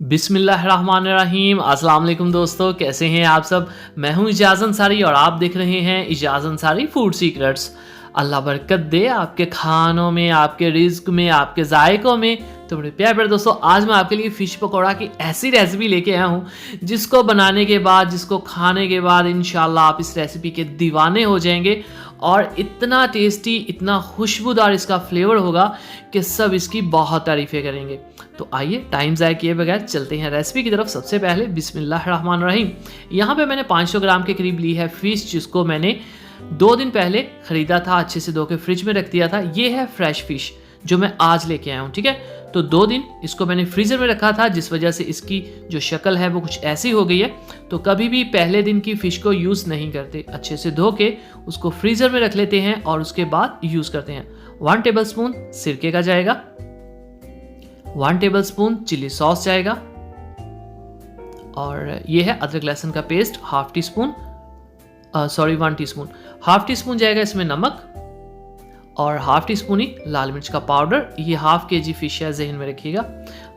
बिस्मिल्लाहिर्रहमानिर्रहीम। अस्सलाम वालेकुम दोस्तों, कैसे हैं आप सब। मैं हूं इजाज़ अंसारी और आप देख रहे हैं इजाज़ अंसारी फूड सीक्रेट्स। अल्लाह बरकत दे आपके खानों में, आपके रिज्क में, आपके जायकों में। तो मेरे प्यारे दोस्तों, आज मैं आपके लिए फ़िश पकौड़ा की ऐसी रेसिपी लेके आया हूँ जिसको बनाने के बाद, जिसको खाने के बाद इंशाल्लाह आप इस रेसिपी के दीवाने हो जाएंगे। और इतना टेस्टी, इतना खुशबूदार इसका फ्लेवर होगा कि सब इसकी बहुत तारीफ़ें करेंगे। तो आइए टाइम ज़ाया किए बगैर चलते हैं रेसिपी की तरफ। सबसे पहले बिस्मिल्लाहिर्रहमानिर्रहीम। यहाँ पे मैंने 500 ग्राम के करीब ली है फ़िश, जिसको मैंने 2 दिन पहले ख़रीदा था, अच्छे से धो के फ्रिज में रख दिया था। ये है फ्रेश फ़िश जो मैं आज लेके आया हूँ, ठीक है। तो 2 दिन इसको मैंने फ्रीज़र में रखा था, जिस वजह से इसकी जो शक्ल है वो कुछ ऐसी हो गई है। तो कभी भी पहले दिन की फ़िश को यूज़ नहीं करते, अच्छे से धो के उसको फ्रीज़र में रख लेते हैं और उसके बाद यूज़ करते हैं। 1 टेबलस्पून सिरके का जाएगा, 1 टेबलस्पून चिली सॉस जाएगा, और ये है अदरक लहसुन का पेस्ट, 1 टीस्पून, 1 टीस्पून। 1/2 टीस्पून जाएगा इसमें नमक, और 1/2 टीस्पून ही लाल मिर्च का पाउडर। ये 1/2 kg फिश है, जहन में रखिएगा।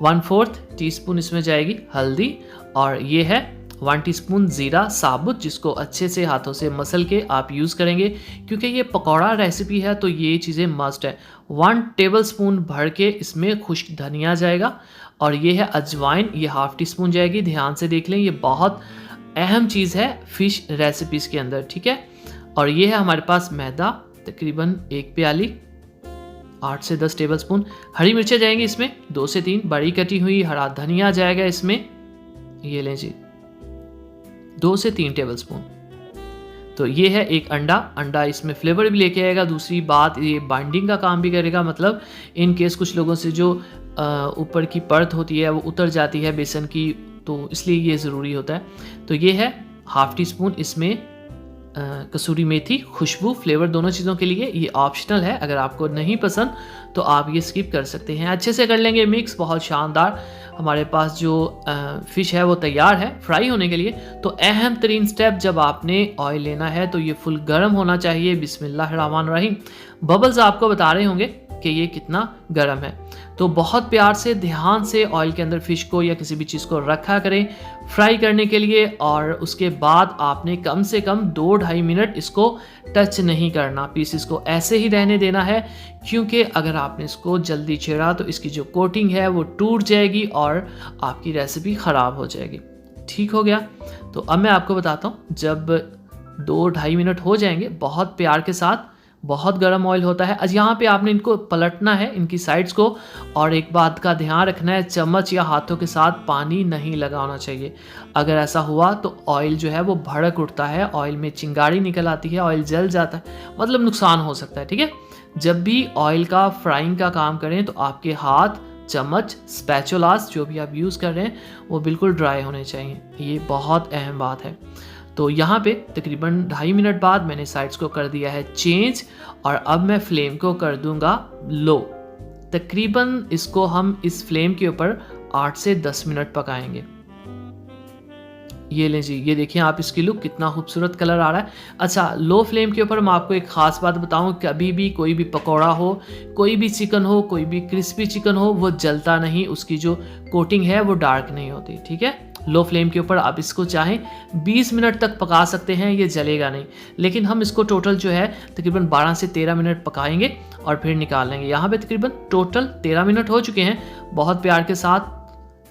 1/4 टीस्पून इसमें जाएगी हल्दी, और ये है 1 टीस्पून ज़ीरा साबुत, जिसको अच्छे से हाथों से मसल के आप यूज़ करेंगे, क्योंकि ये पकौड़ा रेसिपी है तो ये चीज़ें मस्ट है। 1 टेबलस्पून भर के इसमें खुश्क धनिया जाएगा, और ये है अजवाइन, ये 1/2 टीस्पून जाएगी। ध्यान से देख लें, ये बहुत अहम चीज़ है फ़िश रेसिपीज़ के अंदर, ठीक है। और ये है हमारे पास मैदा, तकरीबन 1 प्याली, 8 से 10 टेबलस्पून। हरी मिर्चें जाएंगी इसमें 2 से 3 बड़ी कटी हुई, हरा धनिया जाएगा इसमें, ये लें जी 2 से 3 टेबलस्पून। तो ये है एक अंडा इसमें फ्लेवर भी लेके आएगा। दूसरी बात, ये बाइंडिंग का काम भी करेगा, मतलब इन केस कुछ लोगों से जो ऊपर की परत होती है वो उतर जाती है बेसन की, तो इसलिए ये ज़रूरी होता है। तो ये है 1/2 टीस्पून इसमें कसूरी मेथी, खुशबू, फ्लेवर दोनों चीज़ों के लिए। ये ऑप्शनल है, अगर आपको नहीं पसंद तो आप ये स्किप कर सकते हैं। अच्छे से कर लेंगे मिक्स, बहुत शानदार। हमारे पास जो फ़िश है वो तैयार है फ्राई होने के लिए। तो अहम तरीन स्टेप, जब आपने ऑयल लेना है तो ये फुल गर्म होना चाहिए। बिस्मिल्लाहिर्रहमानिर्रहीम। बबल्स आपको बता रहे होंगे कि ये कितना गर्म है। तो बहुत प्यार से, ध्यान से ऑयल के अंदर फ़िश को या किसी भी चीज़ को रखा करें फ्राई करने के लिए, और उसके बाद आपने कम से कम 2-2.5 मिनट इसको टच नहीं करना। पीसेस को ऐसे ही रहने देना है, क्योंकि अगर आपने इसको जल्दी छेड़ा तो इसकी जो कोटिंग है वो टूट जाएगी और आपकी रेसिपी ख़राब हो जाएगी। ठीक हो गया। तो अब मैं आपको बताता हूँ, जब 2-2.5 मिनट हो जाएंगे, बहुत प्यार के साथ, बहुत गर्म ऑयल होता है। आज यहाँ पे आपने इनको पलटना है, इनकी साइड्स को, और एक बात का ध्यान रखना है, चम्मच या हाथों के साथ पानी नहीं लगाना चाहिए। अगर ऐसा हुआ तो ऑयल जो है वो भड़क उठता है, ऑयल में चिंगारी निकल आती है, ऑयल जल जाता है, मतलब नुकसान हो सकता है, ठीक है। जब भी ऑयल का फ्राइंग का काम करें तो आपके हाथ, चम्मच, स्पैचुलास जो भी आप यूज़ कर रहे हैं वो बिल्कुल ड्राई होने चाहिए। ये बहुत अहम बात है। तो यहाँ पे तकरीबन 2.5 मिनट बाद मैंने साइड्स को कर दिया है चेंज, और अब मैं फ्लेम को कर दूंगा लो। तकरीबन इसको हम इस फ्लेम के ऊपर 8 से 10 मिनट पकाएंगे। ये लें जी, ये देखिए आप, इसकी लुक कितना खूबसूरत कलर आ रहा है। अच्छा, लो फ्लेम के ऊपर मैं आपको एक ख़ास बात बताऊं, कभी भी कोई भी पकौड़ा हो, कोई भी चिकन हो, कोई भी क्रिस्पी चिकन हो, वो जलता नहीं, उसकी जो कोटिंग है वो डार्क नहीं होती, ठीक है। लो फ्लेम के ऊपर आप इसको चाहें 20 मिनट तक पका सकते हैं, ये जलेगा नहीं। लेकिन हम इसको टोटल जो है तकरीबन 12 से 13 मिनट पकाएंगे और फिर निकाल लेंगे। यहाँ पे तकरीबन टोटल 13 मिनट हो चुके हैं। बहुत प्यार के साथ,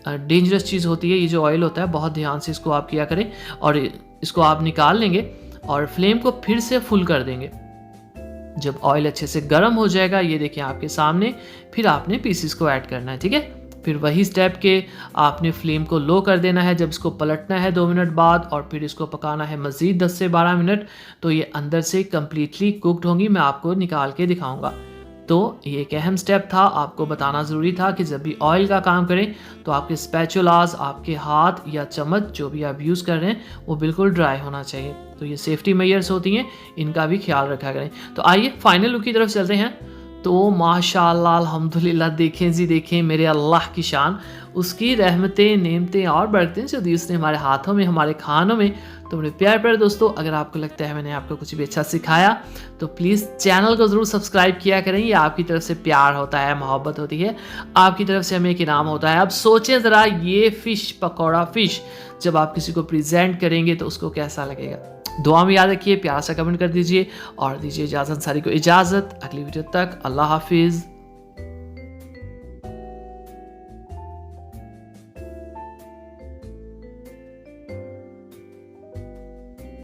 डेंजरस चीज़ होती है ये जो ऑयल होता है, बहुत ध्यान से इसको आप किया करें, और इसको आप निकाल लेंगे और फ्लेम को फिर से फुल कर देंगे। जब ऑयल अच्छे से गर्म हो जाएगा, ये देखिए आपके सामने, फिर आपने पीसेस को ऐड करना है, ठीक है। फिर वही स्टेप के आपने फ्लेम को लो कर देना है, जब इसको पलटना है 2 मिनट बाद, और फिर इसको पकाना है मज़ीद 10 से 12 मिनट। तो ये अंदर से कम्प्लीटली कुकड होंगी, मैं आपको निकाल के दिखाऊंगा। तो ये एक अहम स्टेप था, आपको बताना ज़रूरी था कि जब भी ऑयल का काम करें तो आपके स्पैचुलास, आपके हाथ या चम्मच जो भी आप यूज़ कर रहे हैं वो बिल्कुल ड्राई होना चाहिए। तो ये सेफ्टी मेजर्स होती हैं, इनका भी ख्याल रखा करें। तो आइए फाइनल लुक की तरफ चलते हैं। तो माशाअल्लाह, अल्हम्दुलिल्लाह, देखें जी देखें मेरे अल्लाह की शान, उसकी रहमतें, नेमतें और बरकतें जो दी उसने हमारे हाथों में, हमारे खानों में। तो मेरे प्यारे दोस्तों, अगर आपको लगता है मैंने आपको कुछ भी अच्छा सिखाया तो प्लीज़ चैनल को ज़रूर सब्सक्राइब किया करें। ये आपकी तरफ से प्यार होता है, मोहब्बत होती है, आपकी तरफ से हमें एक इनाम होता है। अब सोचें ज़रा, ये फ़िश पकौड़ा फ़िश जब आप किसी को प्रेजेंट करेंगे तो उसको कैसा लगेगा। दुआ में याद रखिए, प्यार से कमेंट कर दीजिए और दीजिए इजाज़त, अंसारी को इजाज़त। अगली वीडियो तक अल्लाह हाफिज़।